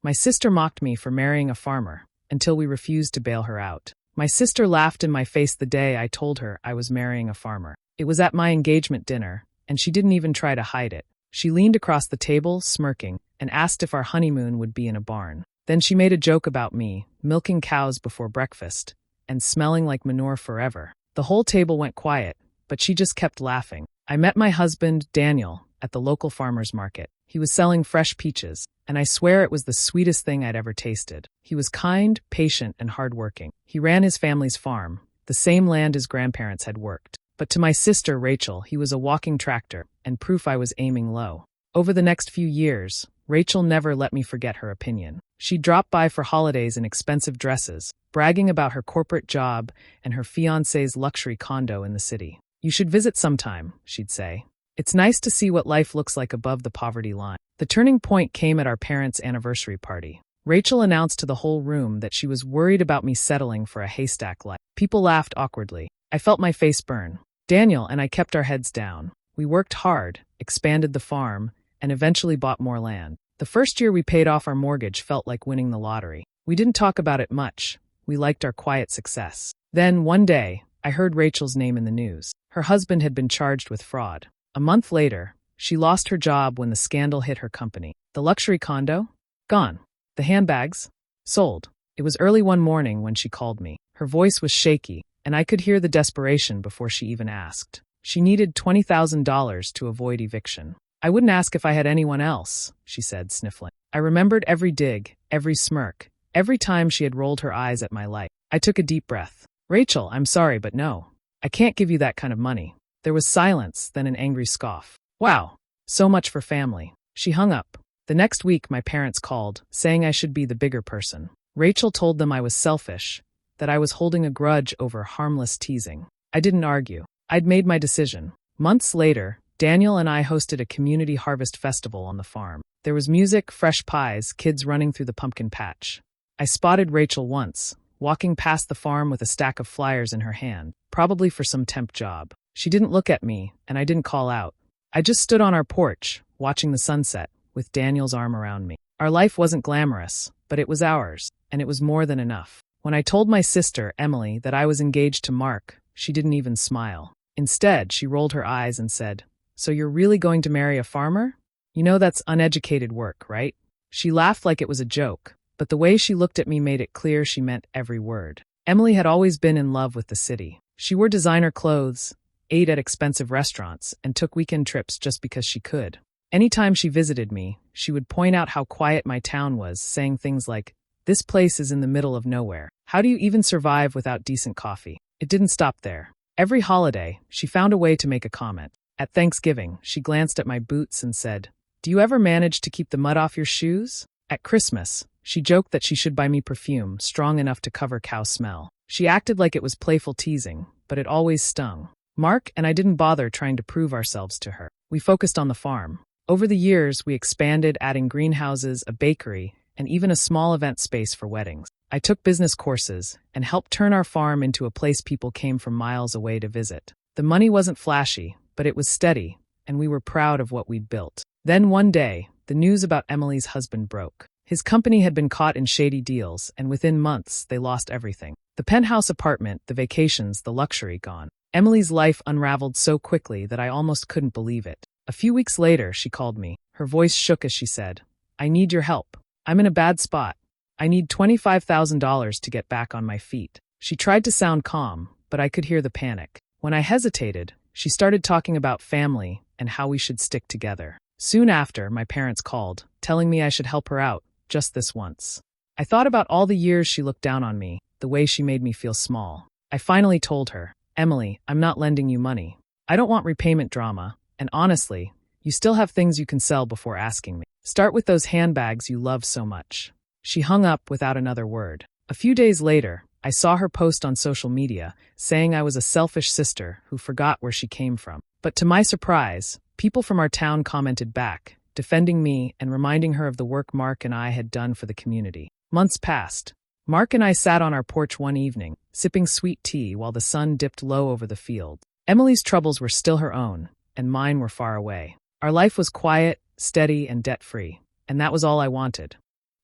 My sister mocked me for marrying a farmer, until we refused to bail her out. My sister laughed in my face the day I told her I was marrying a farmer. It was at my engagement dinner, and she didn't even try to hide it. She leaned across the table, smirking, and asked if our honeymoon would be in a barn. Then she made a joke about me, milking cows before breakfast, and smelling like manure forever. The whole table went quiet, but she just kept laughing. I met my husband, Daniel, at the local farmer's market. He was selling fresh peaches, and I swear it was the sweetest thing I'd ever tasted. He was kind, patient, and hardworking. He ran his family's farm, the same land his grandparents had worked. But to my sister, Rachel, he was a walking tractor, and proof I was aiming low. Over the next few years, Rachel never let me forget her opinion. She'd drop by for holidays in expensive dresses, bragging about her corporate job and her fiancé's luxury condo in the city. "You should visit sometime," she'd say. "It's nice to see what life looks like above the poverty line." The turning point came at our parents' anniversary party. Rachel announced to the whole room that she was worried about me settling for a haystack life. People laughed awkwardly. I felt my face burn. Daniel and I kept our heads down. We worked hard, expanded the farm, and eventually bought more land. The first year we paid off our mortgage felt like winning the lottery. We didn't talk about it much. We liked our quiet success. Then, one day, I heard Rachel's name in the news. Her husband had been charged with fraud. A month later, she lost her job when the scandal hit her company. The luxury condo? Gone. The handbags? Sold. It was early one morning when she called me. Her voice was shaky, and I could hear the desperation before she even asked. She needed $20,000 to avoid eviction. "I wouldn't ask if I had anyone else," she said, sniffling. I remembered every dig, every smirk, every time she had rolled her eyes at my light. I took a deep breath. "Rachel, I'm sorry, but no. I can't give you that kind of money." There was silence, then an angry scoff. "Wow, so much for family." She hung up. The next week, my parents called, saying I should be the bigger person. Rachel told them I was selfish, that I was holding a grudge over harmless teasing. I didn't argue. I'd made my decision. Months later, Daniel and I hosted a community harvest festival on the farm. There was music, fresh pies, kids running through the pumpkin patch. I spotted Rachel once, walking past the farm with a stack of flyers in her hand, probably for some temp job. She didn't look at me, and I didn't call out. I just stood on our porch, watching the sunset, with Daniel's arm around me. Our life wasn't glamorous, but it was ours, and it was more than enough. When I told my sister, Emily, that I was engaged to Mark, she didn't even smile. Instead, she rolled her eyes and said, "So you're really going to marry a farmer? You know that's uneducated work, right?" She laughed like it was a joke, but the way she looked at me made it clear she meant every word. Emily had always been in love with the city. She wore designer clothes, ate at expensive restaurants, and took weekend trips just because she could. Anytime she visited me, she would point out how quiet my town was, saying things like, "This place is in the middle of nowhere. How do you even survive without decent coffee?" It didn't stop there. Every holiday, she found a way to make a comment. At Thanksgiving, she glanced at my boots and said, "Do you ever manage to keep the mud off your shoes?" At Christmas, she joked that she should buy me perfume strong enough to cover cow smell. She acted like it was playful teasing, but it always stung. Mark and I didn't bother trying to prove ourselves to her. We focused on the farm. Over the years, we expanded, adding greenhouses, a bakery, and even a small event space for weddings. I took business courses and helped turn our farm into a place people came from miles away to visit. The money wasn't flashy, but it was steady, and we were proud of what we'd built. Then one day, the news about Emily's husband broke. His company had been caught in shady deals, and within months, they lost everything. The penthouse apartment, the vacations, the luxury gone. Emily's life unraveled so quickly that I almost couldn't believe it. A few weeks later, she called me. Her voice shook as she said, "I need your help. I'm in a bad spot. I need $25,000 to get back on my feet." She tried to sound calm, but I could hear the panic. When I hesitated, she started talking about family and how we should stick together. Soon after, my parents called, telling me I should help her out, just this once. I thought about all the years she looked down on me, the way she made me feel small. I finally told her, "Emily, I'm not lending you money. I don't want repayment drama, and honestly, you still have things you can sell before asking me. Start with those handbags you love so much." She hung up without another word. A few days later, I saw her post on social media, saying I was a selfish sister who forgot where she came from. But to my surprise, people from our town commented back, defending me and reminding her of the work Mark and I had done for the community. Months passed. Mark and I sat on our porch one evening, sipping sweet tea while the sun dipped low over the field. Emily's troubles were still her own, and mine were far away. Our life was quiet, steady, and debt-free, and that was all I wanted.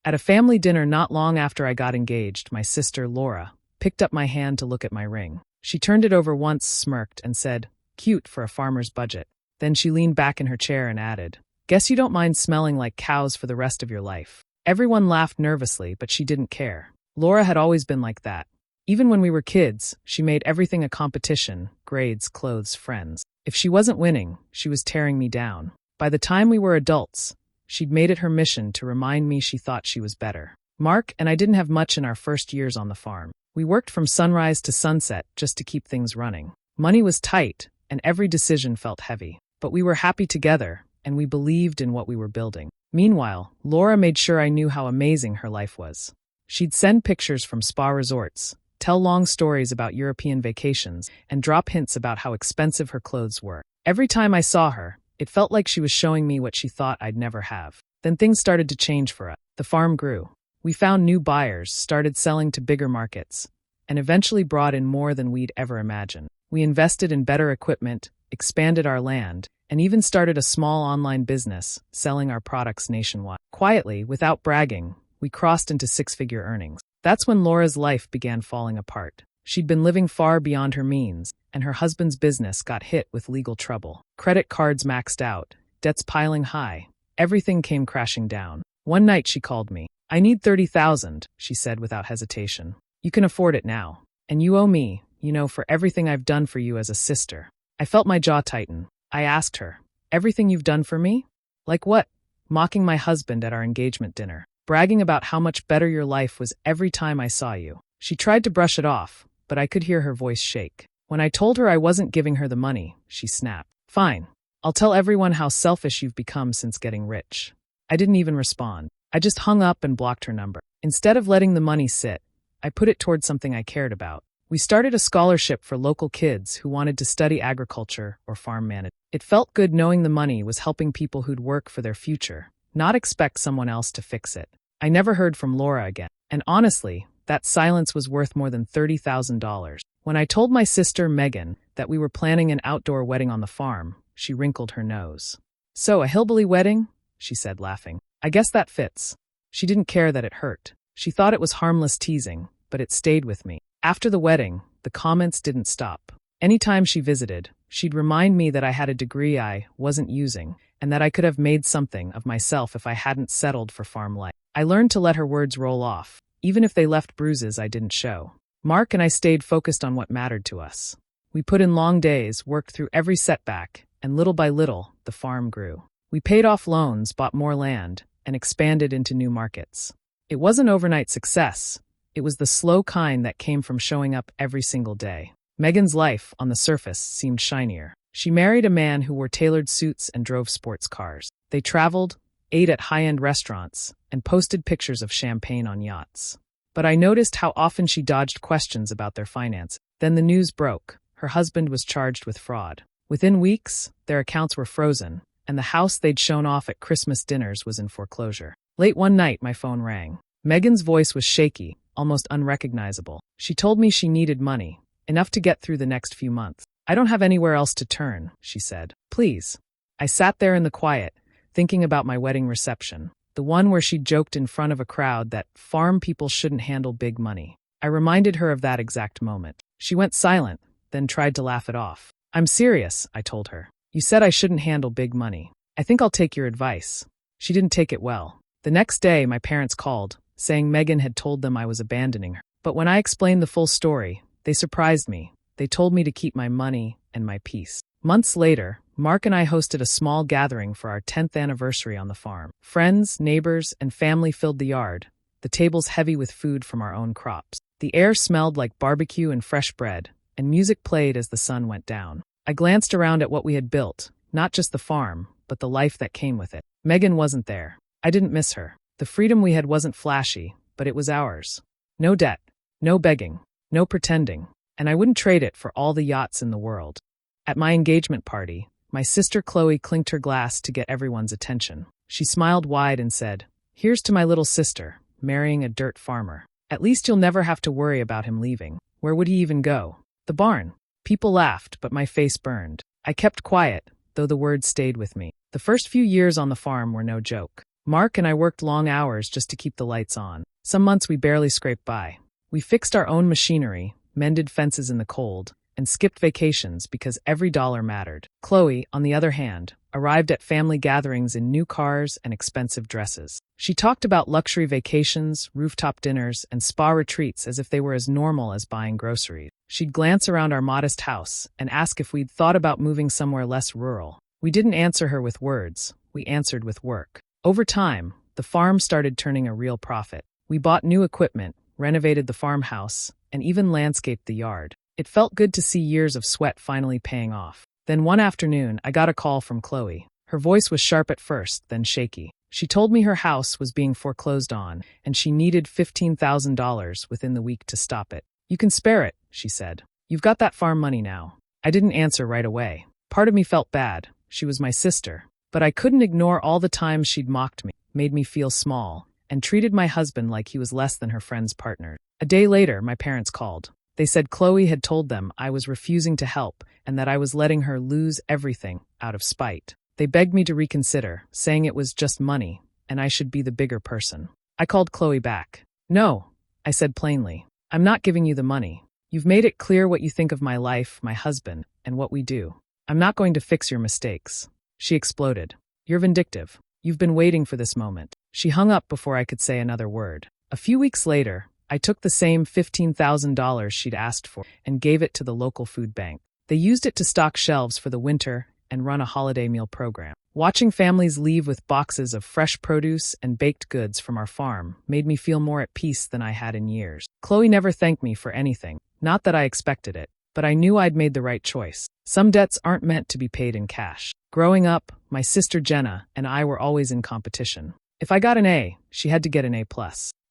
At a family dinner not long after I got engaged, my sister, Laura, picked up my hand to look at my ring. She turned it over once, smirked, and said, "Cute for a farmer's budget." Then she leaned back in her chair and added, "Guess you don't mind smelling like cows for the rest of your life." Everyone laughed nervously, but she didn't care. Laura had always been like that. Even when we were kids, she made everything a competition: grades, clothes, friends. If she wasn't winning, she was tearing me down. By the time we were adults, she'd made it her mission to remind me she thought she was better. Mark and I didn't have much in our first years on the farm. We worked from sunrise to sunset just to keep things running. Money was tight, and every decision felt heavy. But we were happy together, and we believed in what we were building. Meanwhile, Laura made sure I knew how amazing her life was. She'd send pictures from spa resorts, tell long stories about European vacations, and drop hints about how expensive her clothes were. Every time I saw her, it felt like she was showing me what she thought I'd never have. Then things started to change for us. The farm grew. We found new buyers, started selling to bigger markets, and eventually brought in more than we'd ever imagined. We invested in better equipment, expanded our land, and even started a small online business, selling our products nationwide. Quietly, without bragging, we crossed into six-figure earnings. That's when Laura's life began falling apart. She'd been living far beyond her means, and her husband's business got hit with legal trouble. Credit cards maxed out, debts piling high. Everything came crashing down. One night she called me. "I need 30,000, she said without hesitation. "You can afford it now. And you owe me, for everything I've done for you as a sister." I felt my jaw tighten. I asked her, "Everything you've done for me?" "Like what?" "Mocking my husband at our engagement dinner. Bragging about how much better your life was every time I saw you." She tried to brush it off, but I could hear her voice shake. When I told her I wasn't giving her the money, she snapped. "Fine. I'll tell everyone how selfish you've become since getting rich." I didn't even respond. I just hung up and blocked her number. Instead of letting the money sit, I put it towards something I cared about. We started a scholarship for local kids who wanted to study agriculture or farm management. It felt good knowing the money was helping people who'd work for their future, not expect someone else to fix it. I never heard from Laura again. And honestly, that silence was worth more than $30,000. When I told my sister Megan that we were planning an outdoor wedding on the farm, she wrinkled her nose. "So, a hillbilly wedding?" she said, laughing. "I guess that fits." She didn't care that it hurt. She thought it was harmless teasing, but it stayed with me. After the wedding, the comments didn't stop. Anytime she visited, she'd remind me that I had a degree I wasn't using, and that I could have made something of myself if I hadn't settled for farm life. I learned to let her words roll off, even if they left bruises I didn't show. Mark and I stayed focused on what mattered to us. We put in long days, worked through every setback, and little by little, the farm grew. We paid off loans, bought more land, and expanded into new markets. It wasn't overnight success. It was the slow kind that came from showing up every single day. Megan's life, on the surface, seemed shinier. She married a man who wore tailored suits and drove sports cars. They traveled, ate at high-end restaurants, and posted pictures of champagne on yachts. But I noticed how often she dodged questions about their finances. Then the news broke. Her husband was charged with fraud. Within weeks, their accounts were frozen, and the house they'd shown off at Christmas dinners was in foreclosure. Late one night, my phone rang. Megan's voice was shaky, almost unrecognizable. She told me she needed money, enough to get through the next few months. "I don't have anywhere else to turn," she said. "Please." I sat there in the quiet, thinking about my wedding reception, the one where she joked in front of a crowd that farm people shouldn't handle big money. I reminded her of that exact moment. She went silent, then tried to laugh it off. "I'm serious," I told her. "You said I shouldn't handle big money. I think I'll take your advice." She didn't take it well. The next day, my parents called, saying Megan had told them I was abandoning her. But when I explained the full story, they surprised me. They told me to keep my money and my peace. Months later, Mark and I hosted a small gathering for our 10th anniversary on the farm. Friends, neighbors, and family filled the yard, the tables heavy with food from our own crops. The air smelled like barbecue and fresh bread, and music played as the sun went down. I glanced around at what we had built, not just the farm, but the life that came with it. Megan wasn't there. I didn't miss her. The freedom we had wasn't flashy, but it was ours. No debt, no begging, no pretending, and I wouldn't trade it for all the yachts in the world. At my engagement party, my sister Chloe clinked her glass to get everyone's attention. She smiled wide and said, "Here's to my little sister, marrying a dirt farmer. At least you'll never have to worry about him leaving." Where would he even go? The barn. People laughed, but my face burned. I kept quiet, though the words stayed with me. The first few years on the farm were no joke. Mark and I worked long hours just to keep the lights on. Some months we barely scraped by. We fixed our own machinery, mended fences in the cold, and skipped vacations because every dollar mattered. Chloe, on the other hand, arrived at family gatherings in new cars and expensive dresses. She talked about luxury vacations, rooftop dinners, and spa retreats as if they were as normal as buying groceries. She'd glance around our modest house and ask if we'd thought about moving somewhere less rural. We didn't answer her with words, we answered with work. Over time, the farm started turning a real profit. We bought new equipment, renovated the farmhouse, and even landscaped the yard. It felt good to see years of sweat finally paying off. Then one afternoon, I got a call from Chloe. Her voice was sharp at first, then shaky. She told me her house was being foreclosed on, and she needed $15,000 within the week to stop it. "You can spare it," she said. "You've got that farm money now." I didn't answer right away. Part of me felt bad. She was my sister. But I couldn't ignore all the times she'd mocked me, made me feel small, and treated my husband like he was less than her friend's partner. A day later, my parents called. They said Chloe had told them I was refusing to help and that I was letting her lose everything out of spite. They begged me to reconsider, saying it was just money and I should be the bigger person. I called Chloe back. "No," I said plainly. "I'm not giving you the money. You've made it clear what you think of my life, my husband, and what we do. I'm not going to fix your mistakes." She exploded. "You're vindictive. You've been waiting for this moment." She hung up before I could say another word. A few weeks later, I took the same $15,000 she'd asked for and gave it to the local food bank. They used it to stock shelves for the winter and run a holiday meal program. Watching families leave with boxes of fresh produce and baked goods from our farm made me feel more at peace than I had in years. Chloe never thanked me for anything, not that I expected it, but I knew I'd made the right choice. Some debts aren't meant to be paid in cash. Growing up, my sister Jenna and I were always in competition. If I got an A, she had to get an A+.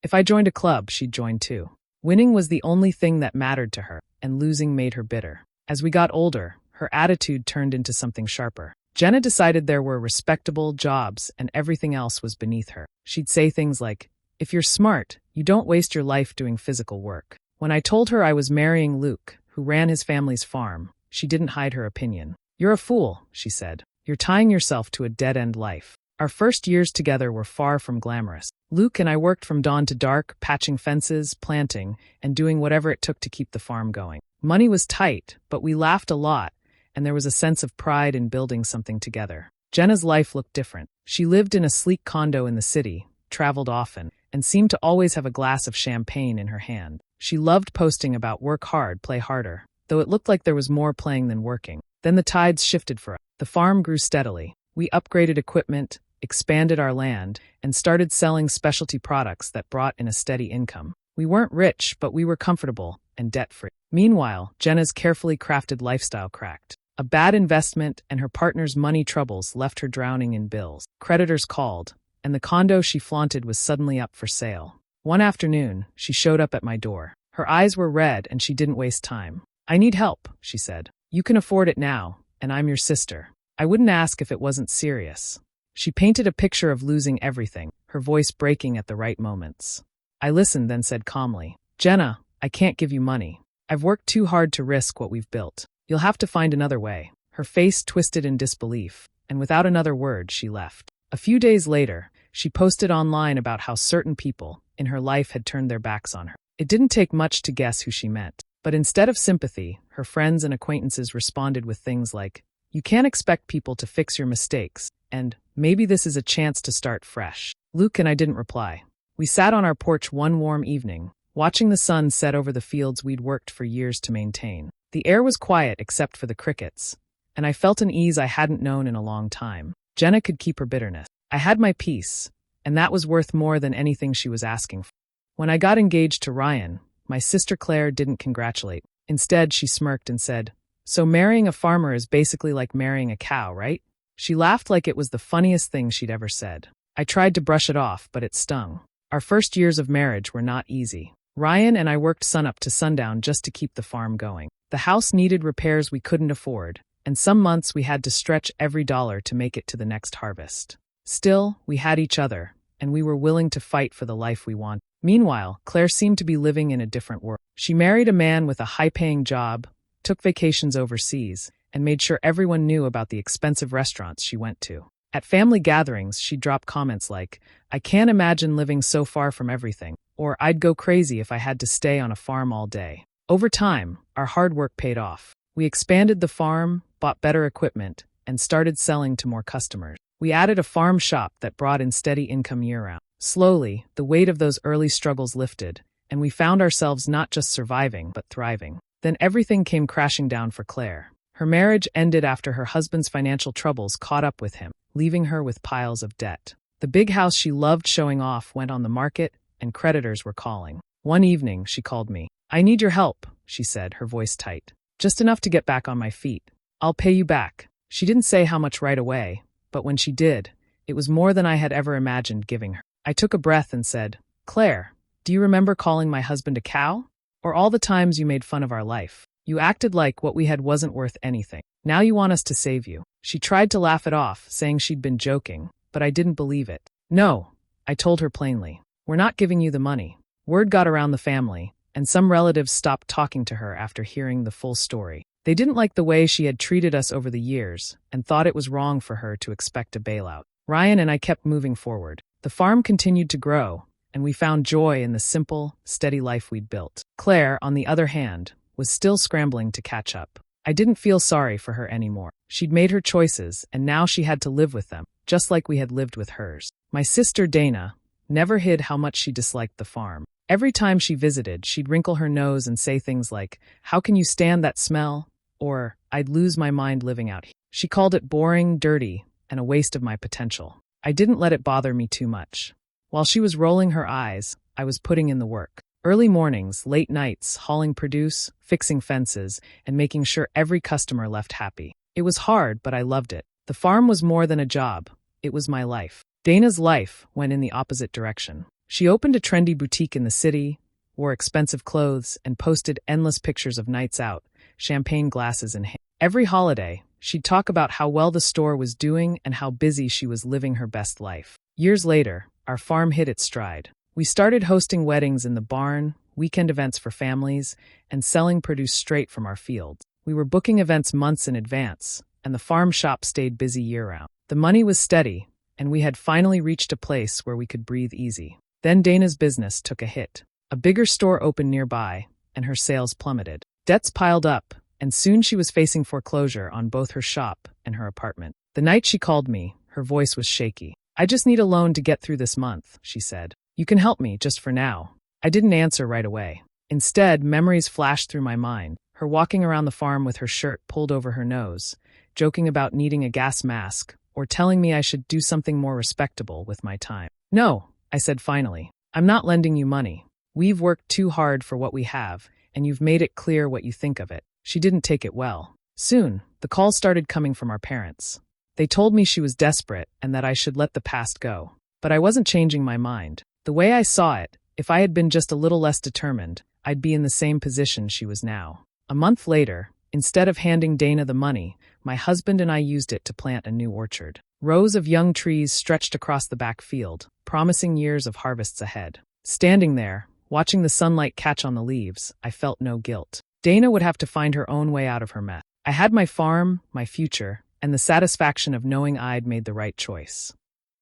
If I joined a club, she'd join too. Winning was the only thing that mattered to her, and losing made her bitter. As we got older, her attitude turned into something sharper. Jenna decided there were respectable jobs and everything else was beneath her. She'd say things like, "If you're smart, you don't waste your life doing physical work." When I told her I was marrying Luke, who ran his family's farm, she didn't hide her opinion. "You're a fool," she said. "You're tying yourself to a dead-end life." Our first years together were far from glamorous. Luke and I worked from dawn to dark, patching fences, planting, and doing whatever it took to keep the farm going. Money was tight, but we laughed a lot, and there was a sense of pride in building something together. Jenna's life looked different. She lived in a sleek condo in the city, traveled often, and seemed to always have a glass of champagne in her hand. She loved posting about work hard, play harder, though it looked like there was more playing than working. Then the tides shifted for us. The farm grew steadily. We upgraded equipment, expanded our land, and started selling specialty products that brought in a steady income. We weren't rich, but we were comfortable and debt-free. Meanwhile, Jenna's carefully crafted lifestyle cracked. A bad investment and her partner's money troubles left her drowning in bills. Creditors called, and the condo she flaunted was suddenly up for sale. One afternoon, she showed up at my door. Her eyes were red and she didn't waste time. "I need help," she said. "You can afford it now, and I'm your sister." I wouldn't ask if it wasn't serious. She painted a picture of losing everything, her voice breaking at the right moments. I listened, then said calmly, "Jenna, I can't give you money. I've worked too hard to risk what we've built. You'll have to find another way." Her face twisted in disbelief, and without another word, she left. A few days later, she posted online about how certain people in her life had turned their backs on her. It didn't take much to guess who she meant. But instead of sympathy, her friends and acquaintances responded with things like, "You can't expect people to fix your mistakes," and "Maybe this is a chance to start fresh." Luke and I didn't reply. We sat on our porch one warm evening, watching the sun set over the fields we'd worked for years to maintain. The air was quiet except for the crickets, and I felt an ease I hadn't known in a long time. Jenna could keep her bitterness. I had my peace, and that was worth more than anything she was asking for. When I got engaged to Ryan, my sister Claire didn't congratulate. Instead, she smirked and said, "So marrying a farmer is basically like marrying a cow, right?" She laughed like it was the funniest thing she'd ever said. I tried to brush it off, but it stung. Our first years of marriage were not easy. Ryan and I worked sunup to sundown just to keep the farm going. The house needed repairs we couldn't afford, and some months we had to stretch every dollar to make it to the next harvest. Still, we had each other, and we were willing to fight for the life we wanted. Meanwhile, Claire seemed to be living in a different world. She married a man with a high-paying job, took vacations overseas, and made sure everyone knew about the expensive restaurants she went to. At family gatherings, she'd drop comments like, "I can't imagine living so far from everything," or "I'd go crazy if I had to stay on a farm all day." Over time, our hard work paid off. We expanded the farm, bought better equipment, and started selling to more customers. We added a farm shop that brought in steady income year-round. Slowly, the weight of those early struggles lifted, and we found ourselves not just surviving, but thriving. Then everything came crashing down for Claire. Her marriage ended after her husband's financial troubles caught up with him, leaving her with piles of debt. The big house she loved showing off went on the market, and creditors were calling. One evening, she called me. "I need your help," she said, her voice tight. "Just enough to get back on my feet. I'll pay you back." She didn't say how much right away, but when she did, it was more than I had ever imagined giving her. I took a breath and said, "Claire, do you remember calling my husband a cow? Or all the times you made fun of our life? You acted like what we had wasn't worth anything. Now you want us to save you." She tried to laugh it off, saying she'd been joking, but I didn't believe it. "No," I told her plainly. "We're not giving you the money." Word got around the family, and some relatives stopped talking to her after hearing the full story. They didn't like the way she had treated us over the years and thought it was wrong for her to expect a bailout. Ryan and I kept moving forward. The farm continued to grow, and we found joy in the simple, steady life we'd built. Claire, on the other hand, was still scrambling to catch up. I didn't feel sorry for her anymore. She'd made her choices, and now she had to live with them, just like we had lived with hers. My sister Dana never hid how much she disliked the farm. Every time she visited, she'd wrinkle her nose and say things like, "How can you stand that smell?" Or, "I'd lose my mind living out here." She called it boring, dirty, and a waste of my potential. I didn't let it bother me too much. While she was rolling her eyes, I was putting in the work. Early mornings, late nights, hauling produce, fixing fences, and making sure every customer left happy. It was hard, but I loved it. The farm was more than a job. It was my life. Dana's life went in the opposite direction. She opened a trendy boutique in the city, wore expensive clothes, and posted endless pictures of nights out, champagne glasses in hand. Every holiday, she'd talk about how well the store was doing and how busy she was living her best life. Years later, our farm hit its stride. We started hosting weddings in the barn, weekend events for families, and selling produce straight from our fields. We were booking events months in advance, and the farm shop stayed busy year-round. The money was steady, and we had finally reached a place where we could breathe easy. Then Dana's business took a hit. A bigger store opened nearby, and her sales plummeted. Debts piled up, and soon she was facing foreclosure on both her shop and her apartment. The night she called me, her voice was shaky. "I just need a loan to get through this month," she said. "You can help me, just for now." I didn't answer right away. Instead, memories flashed through my mind, her walking around the farm with her shirt pulled over her nose, joking about needing a gas mask, or telling me I should do something more respectable with my time. "No," I said finally. "I'm not lending you money. We've worked too hard for what we have, and you've made it clear what you think of it." She didn't take it well. Soon, the calls started coming from our parents. They told me she was desperate and that I should let the past go. But I wasn't changing my mind. The way I saw it, if I had been just a little less determined, I'd be in the same position she was now. A month later, instead of handing Dana the money, my husband and I used it to plant a new orchard. Rows of young trees stretched across the back field, promising years of harvests ahead. Standing there, watching the sunlight catch on the leaves, I felt no guilt. Dana would have to find her own way out of her mess. I had my farm, my future, and the satisfaction of knowing I'd made the right choice.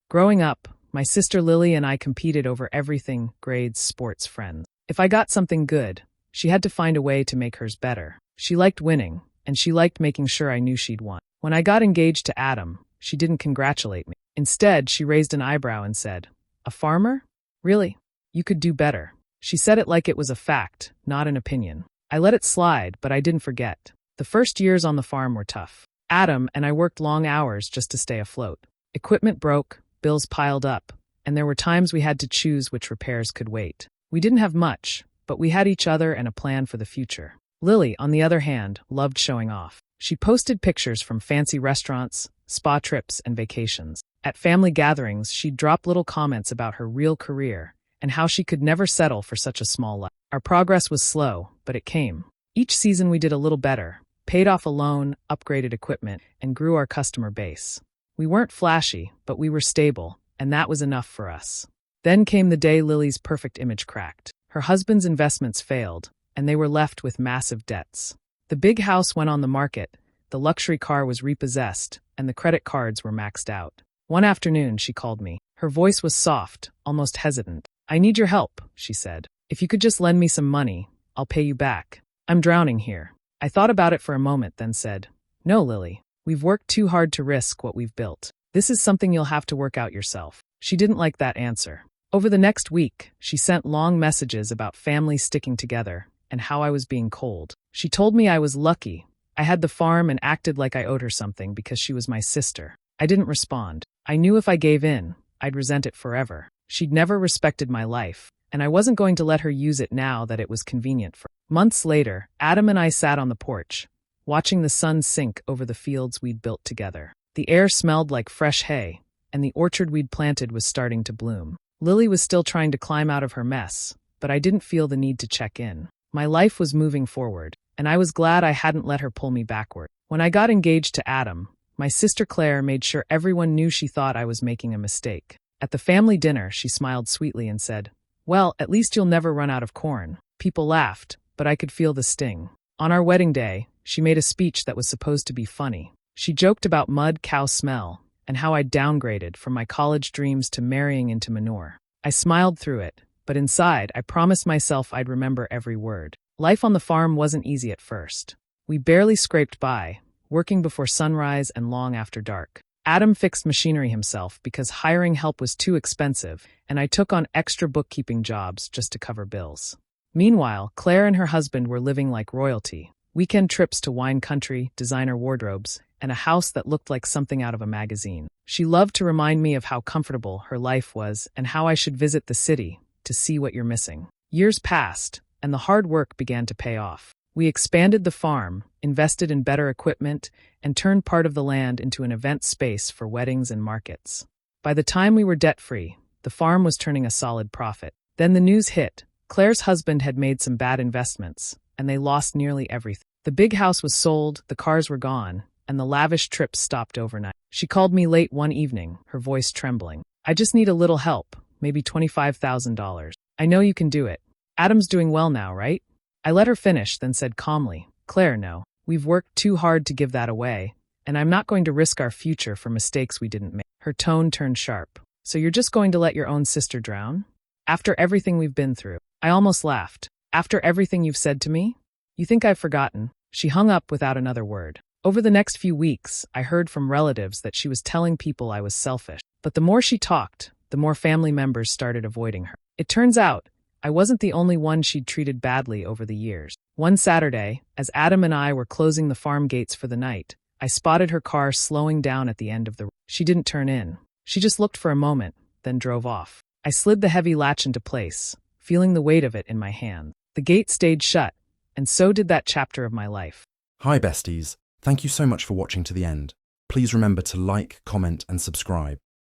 Growing up, my sister Lily and I competed over everything: grades, sports, friends. If I got something good, she had to find a way to make hers better. She liked winning, and she liked making sure I knew she'd won. When I got engaged to Adam, she didn't congratulate me. Instead, she raised an eyebrow and said, "A farmer? Really? You could do better." She said it like it was a fact, not an opinion. I let it slide, but I didn't forget. The first years on the farm were tough. Adam and I worked long hours just to stay afloat. Equipment broke, bills piled up, and there were times we had to choose which repairs could wait. We didn't have much, but we had each other and a plan for the future. Lily, on the other hand, loved showing off. She posted pictures from fancy restaurants, spa trips, and vacations. At family gatherings, she'd drop little comments about her real career and how she could never settle for such a small life. Our progress was slow, but it came. Each season we did a little better, paid off a loan, upgraded equipment, and grew our customer base. We weren't flashy, but we were stable, and that was enough for us. Then came the day Lily's perfect image cracked. Her husband's investments failed, and they were left with massive debts. The big house went on the market, the luxury car was repossessed, and the credit cards were maxed out. One afternoon, she called me. Her voice was soft, almost hesitant. "I need your help," she said. "If you could just lend me some money, I'll pay you back. I'm drowning here." I thought about it for a moment, then said, "No, Lily. We've worked too hard to risk what we've built. This is something you'll have to work out yourself." She didn't like that answer. Over the next week, she sent long messages about family sticking together and how I was being cold. She told me I was lucky. I had the farm and acted like I owed her something because she was my sister. I didn't respond. I knew if I gave in, I'd resent it forever. She'd never respected my life, and I wasn't going to let her use it now that it was convenient for her. Months later, Adam and I sat on the porch, watching the sun sink over the fields we'd built together. The air smelled like fresh hay, and the orchard we'd planted was starting to bloom. Lily was still trying to climb out of her mess, but I didn't feel the need to check in. My life was moving forward, and I was glad I hadn't let her pull me backward. When I got engaged to Adam, my sister Claire made sure everyone knew she thought I was making a mistake. At the family dinner, she smiled sweetly and said, "Well, at least you'll never run out of corn." People laughed, but I could feel the sting. On our wedding day, she made a speech that was supposed to be funny. She joked about mud cow smell and how I'd downgraded from my college dreams to marrying into manure. I smiled through it, but inside, I promised myself I'd remember every word. Life on the farm wasn't easy at first. We barely scraped by, working before sunrise and long after dark. Adam fixed machinery himself because hiring help was too expensive, and I took on extra bookkeeping jobs just to cover bills. Meanwhile, Claire and her husband were living like royalty. Weekend trips to wine country, designer wardrobes, and a house that looked like something out of a magazine. She loved to remind me of how comfortable her life was and how I should visit the city to see what you're missing. Years passed, and the hard work began to pay off. We expanded the farm, invested in better equipment, and turned part of the land into an event space for weddings and markets. By the time we were debt-free, the farm was turning a solid profit. Then the news hit. Claire's husband had made some bad investments, and they lost nearly everything. The big house was sold, the cars were gone, and the lavish trips stopped overnight. She called me late one evening, her voice trembling. "I just need a little help, maybe $25,000. I know you can do it. Adam's doing well now, right?" I let her finish, then said calmly, "Claire, no. We've worked too hard to give that away, and I'm not going to risk our future for mistakes we didn't make." Her tone turned sharp. "So you're just going to let your own sister drown? After everything we've been through?" I almost laughed. "After everything you've said to me? You think I've forgotten?" She hung up without another word. Over the next few weeks, I heard from relatives that she was telling people I was selfish. But the more she talked, the more family members started avoiding her. It turns out, I wasn't the only one she'd treated badly over the years. One Saturday, as Adam and I were closing the farm gates for the night, I spotted her car slowing down at the end of the road. She didn't turn in. She just looked for a moment, then drove off. I slid the heavy latch into place, feeling the weight of it in my hand. The gate stayed shut, and so did that chapter of my life. Hi besties, thank you so much for watching to the end. Please remember to like, comment and subscribe.